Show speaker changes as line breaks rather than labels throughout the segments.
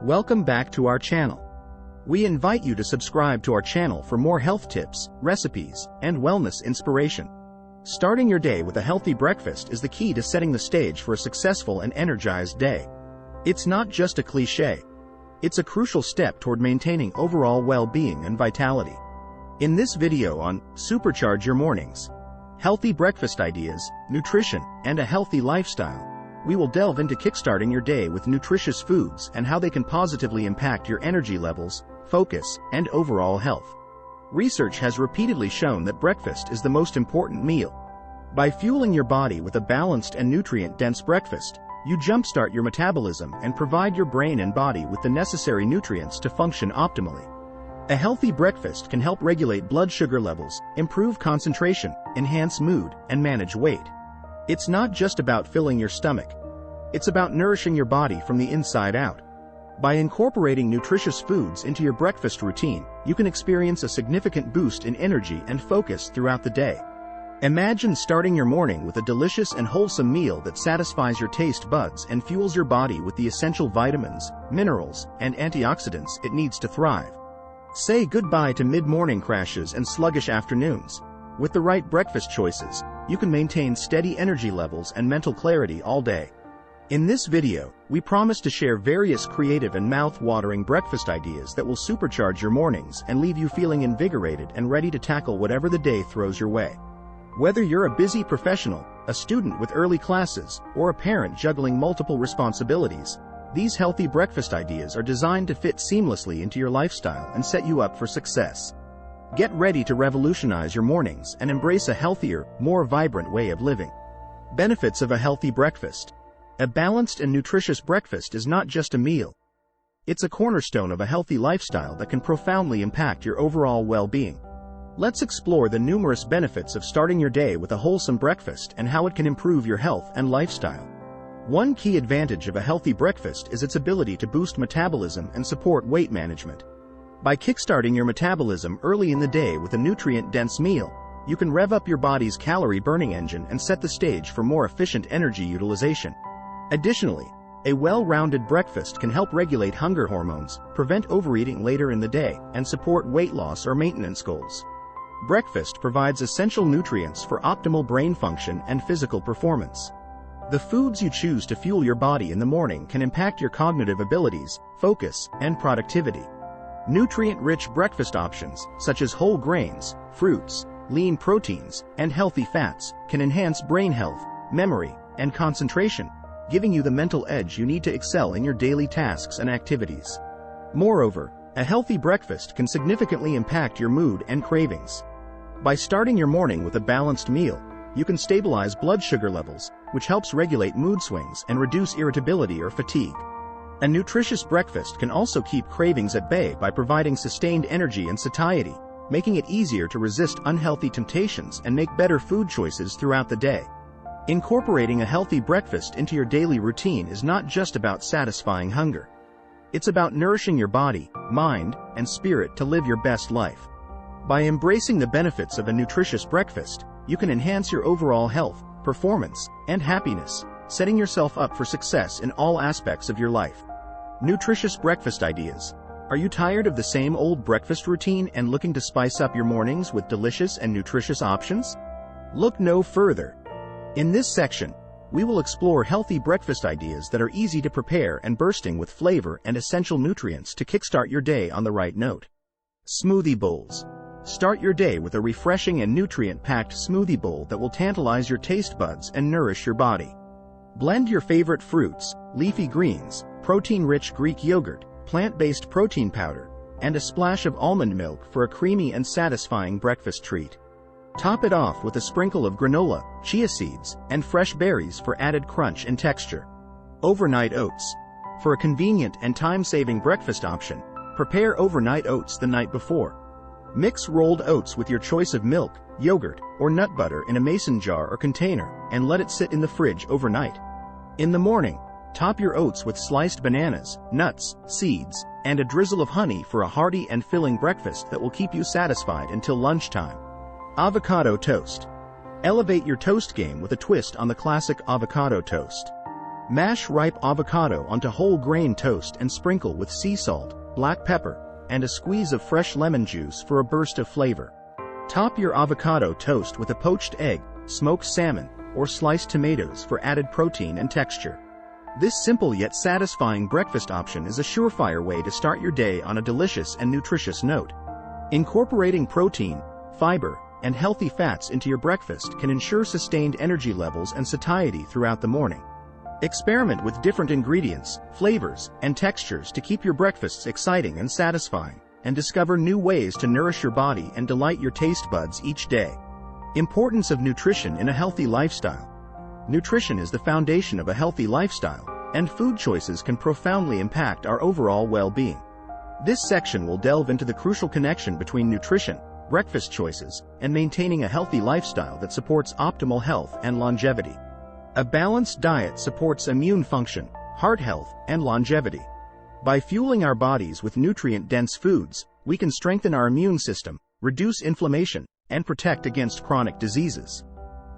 Welcome back to our channel. We invite you to subscribe to our channel for more health tips, recipes, and wellness inspiration. Starting your day with a healthy breakfast is the key to setting the stage for a successful and energized day. It's not just a cliché. It's a crucial step toward maintaining overall well-being and vitality. In this video on Supercharge Your Mornings, healthy breakfast ideas, nutrition, and a healthy lifestyle, we will delve into kickstarting your day with nutritious foods and how they can positively impact your energy levels, focus, and overall health. Research has repeatedly shown that breakfast is the most important meal. By fueling your body with a balanced and nutrient-dense breakfast, you jumpstart your metabolism and provide your brain and body with the necessary nutrients to function optimally. A healthy breakfast can help regulate blood sugar levels, improve concentration, enhance mood, and manage weight. It's not just about filling your stomach. It's about nourishing your body from the inside out. By incorporating nutritious foods into your breakfast routine, you can experience a significant boost in energy and focus throughout the day. Imagine starting your morning with a delicious and wholesome meal that satisfies your taste buds and fuels your body with the essential vitamins, minerals, and antioxidants it needs to thrive. Say goodbye to mid-morning crashes and sluggish afternoons. With the right breakfast choices, you can maintain steady energy levels and mental clarity all day. In this video, we promise to share various creative and mouth-watering breakfast ideas that will supercharge your mornings and leave you feeling invigorated and ready to tackle whatever the day throws your way. Whether you're a busy professional, a student with early classes, or a parent juggling multiple responsibilities, these healthy breakfast ideas are designed to fit seamlessly into your lifestyle and set you up for success. Get ready to revolutionize your mornings and embrace a healthier, more vibrant way of living. Benefits of a healthy breakfast. A balanced and nutritious breakfast is not just a meal. It's a cornerstone of a healthy lifestyle that can profoundly impact your overall well-being. Let's explore the numerous benefits of starting your day with a wholesome breakfast and how it can improve your health and lifestyle. One key advantage of a healthy breakfast is its ability to boost metabolism and support weight management. By kickstarting your metabolism early in the day with a nutrient-dense meal, you can rev up your body's calorie-burning engine and set the stage for more efficient energy utilization. Additionally, a well-rounded breakfast can help regulate hunger hormones, prevent overeating later in the day, and support weight loss or maintenance goals. Breakfast provides essential nutrients for optimal brain function and physical performance. The foods you choose to fuel your body in the morning can impact your cognitive abilities, focus, and productivity. Nutrient-rich breakfast options, such as whole grains, fruits, lean proteins, and healthy fats, can enhance brain health, memory, and concentration, giving you the mental edge you need to excel in your daily tasks and activities. Moreover, a healthy breakfast can significantly impact your mood and cravings. By starting your morning with a balanced meal, you can stabilize blood sugar levels, which helps regulate mood swings and reduce irritability or fatigue. A nutritious breakfast can also keep cravings at bay by providing sustained energy and satiety, making it easier to resist unhealthy temptations and make better food choices throughout the day. Incorporating a healthy breakfast into your daily routine is not just about satisfying hunger. It's about nourishing your body, mind, and spirit to live your best life. By embracing the benefits of a nutritious breakfast, you can enhance your overall health, performance, and happiness, setting yourself up for success in all aspects of your life. Nutritious breakfast ideas. Are you tired of the same old breakfast routine and looking to spice up your mornings with delicious and nutritious options? Look no further. In this section, we will explore healthy breakfast ideas that are easy to prepare and bursting with flavor and essential nutrients to kickstart your day on the right note. Smoothie bowls. Start your day with a refreshing and nutrient-packed smoothie bowl that will tantalize your taste buds and nourish your body. Blend your favorite fruits, leafy greens, protein-rich Greek yogurt, plant-based protein powder, and a splash of almond milk for a creamy and satisfying breakfast treat. Top it off with a sprinkle of granola, chia seeds, and fresh berries for added crunch and texture. Overnight oats. For a convenient and time-saving breakfast option, prepare overnight oats the night before. Mix rolled oats with your choice of milk, yogurt, or nut butter in a mason jar or container, and let it sit in the fridge overnight. In the morning, top your oats with sliced bananas, nuts, seeds, and a drizzle of honey for a hearty and filling breakfast that will keep you satisfied until lunchtime. Avocado toast. Elevate your toast game with a twist on the classic avocado toast. Mash ripe avocado onto whole grain toast and sprinkle with sea salt, black pepper, and a squeeze of fresh lemon juice for a burst of flavor. Top your avocado toast with a poached egg, smoked salmon, or sliced tomatoes for added protein and texture. This simple yet satisfying breakfast option is a surefire way to start your day on a delicious and nutritious note. Incorporating protein, fiber, and healthy fats into your breakfast can ensure sustained energy levels and satiety throughout the morning. Experiment with different ingredients, flavors, and textures to keep your breakfasts exciting and satisfying, and discover new ways to nourish your body and delight your taste buds each day. Importance of nutrition in a healthy lifestyle. Nutrition is the foundation of a healthy lifestyle, and food choices can profoundly impact our overall well-being. This section will delve into the crucial connection between nutrition, breakfast choices, and maintaining a healthy lifestyle that supports optimal health and longevity. A balanced diet supports immune function, heart health, and longevity. By fueling our bodies with nutrient-dense foods, we can strengthen our immune system, reduce inflammation, and protect against chronic diseases.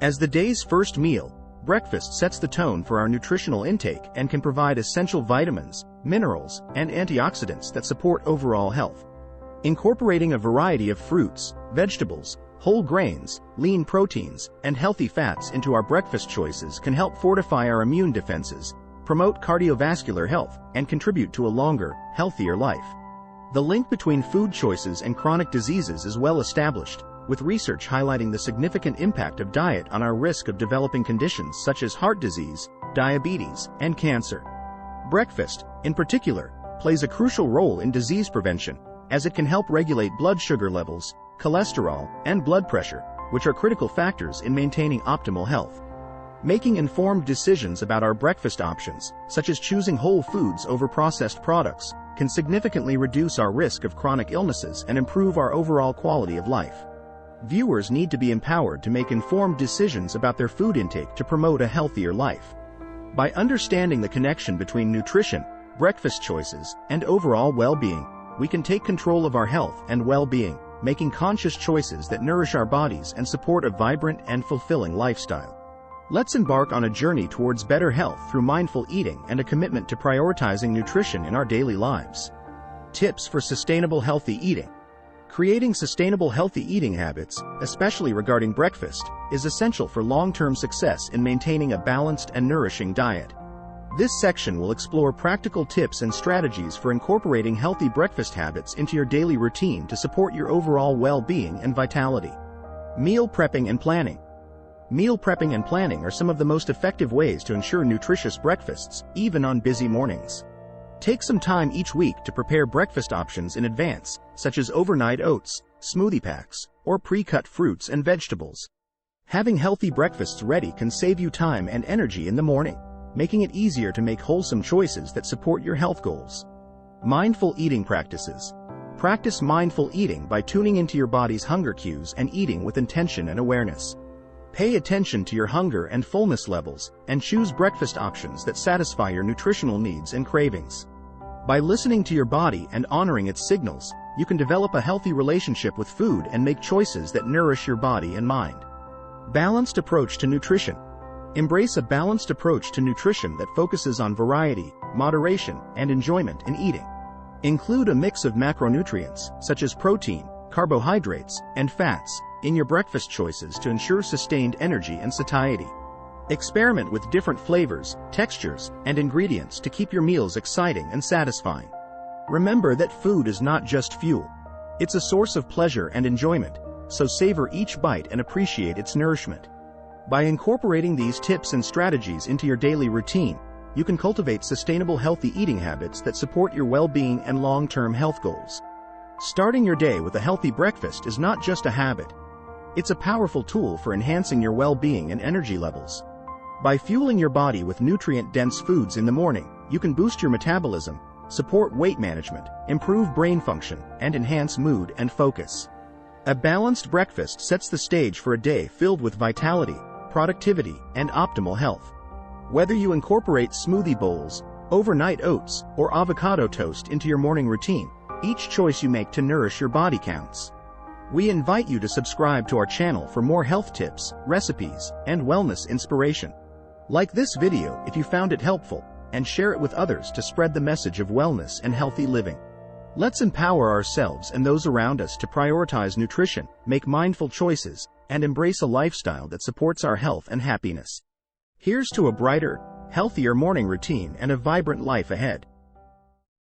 As the day's first meal, breakfast sets the tone for our nutritional intake and can provide essential vitamins, minerals, and antioxidants that support overall health. Incorporating a variety of fruits, vegetables, whole grains, lean proteins, and healthy fats into our breakfast choices can help fortify our immune defenses, promote cardiovascular health, and contribute to a longer, healthier life. The link between food choices and chronic diseases is well established, with research highlighting the significant impact of diet on our risk of developing conditions such as heart disease, diabetes, and cancer. Breakfast, in particular, plays a crucial role in disease prevention, as it can help regulate blood sugar levels, cholesterol, and blood pressure, which are critical factors in maintaining optimal health. Making informed decisions about our breakfast options, such as choosing whole foods over processed products, can significantly reduce our risk of chronic illnesses and improve our overall quality of life. Viewers need to be empowered to make informed decisions about their food intake to promote a healthier life. By understanding the connection between nutrition, breakfast choices, and overall well-being, we can take control of our health and well-being, making conscious choices that nourish our bodies and support a vibrant and fulfilling lifestyle. Let's embark on a journey towards better health through mindful eating and a commitment to prioritizing nutrition in our daily lives. Tips for sustainable healthy eating. Creating sustainable healthy eating habits, especially regarding breakfast, is essential for long-term success in maintaining a balanced and nourishing diet. This section will explore practical tips and strategies for incorporating healthy breakfast habits into your daily routine to support your overall well-being and vitality. Meal prepping and planning. Meal prepping and planning are some of the most effective ways to ensure nutritious breakfasts, even on busy mornings. Take some time each week to prepare breakfast options in advance, such as overnight oats, smoothie packs, or pre-cut fruits and vegetables. Having healthy breakfasts ready can save you time and energy in the morning, making it easier to make wholesome choices that support your health goals. Mindful eating practices. Practice mindful eating by tuning into your body's hunger cues and eating with intention and awareness. Pay attention to your hunger and fullness levels, and choose breakfast options that satisfy your nutritional needs and cravings. By listening to your body and honoring its signals, you can develop a healthy relationship with food and make choices that nourish your body and mind. Balanced approach to nutrition. Embrace a balanced approach to nutrition that focuses on variety, moderation, and enjoyment in eating. Include a mix of macronutrients, such as protein, carbohydrates, and fats, in your breakfast choices to ensure sustained energy and satiety. Experiment with different flavors, textures, and ingredients to keep your meals exciting and satisfying. Remember that food is not just fuel. It's a source of pleasure and enjoyment, so savor each bite and appreciate its nourishment. By incorporating these tips and strategies into your daily routine, you can cultivate sustainable healthy eating habits that support your well-being and long-term health goals. Starting your day with a healthy breakfast is not just a habit. It's a powerful tool for enhancing your well-being and energy levels. By fueling your body with nutrient-dense foods in the morning, you can boost your metabolism, support weight management, improve brain function, and enhance mood and focus. A balanced breakfast sets the stage for a day filled with vitality, productivity, and optimal health. Whether you incorporate smoothie bowls, overnight oats, or avocado toast into your morning routine, each choice you make to nourish your body counts. We invite you to subscribe to our channel for more health tips, recipes, and wellness inspiration. Like this video if you found it helpful, and share it with others to spread the message of wellness and healthy living. Let's empower ourselves and those around us to prioritize nutrition, make mindful choices, and embrace a lifestyle that supports our health and happiness. Here's to a brighter, healthier morning routine and a vibrant life ahead.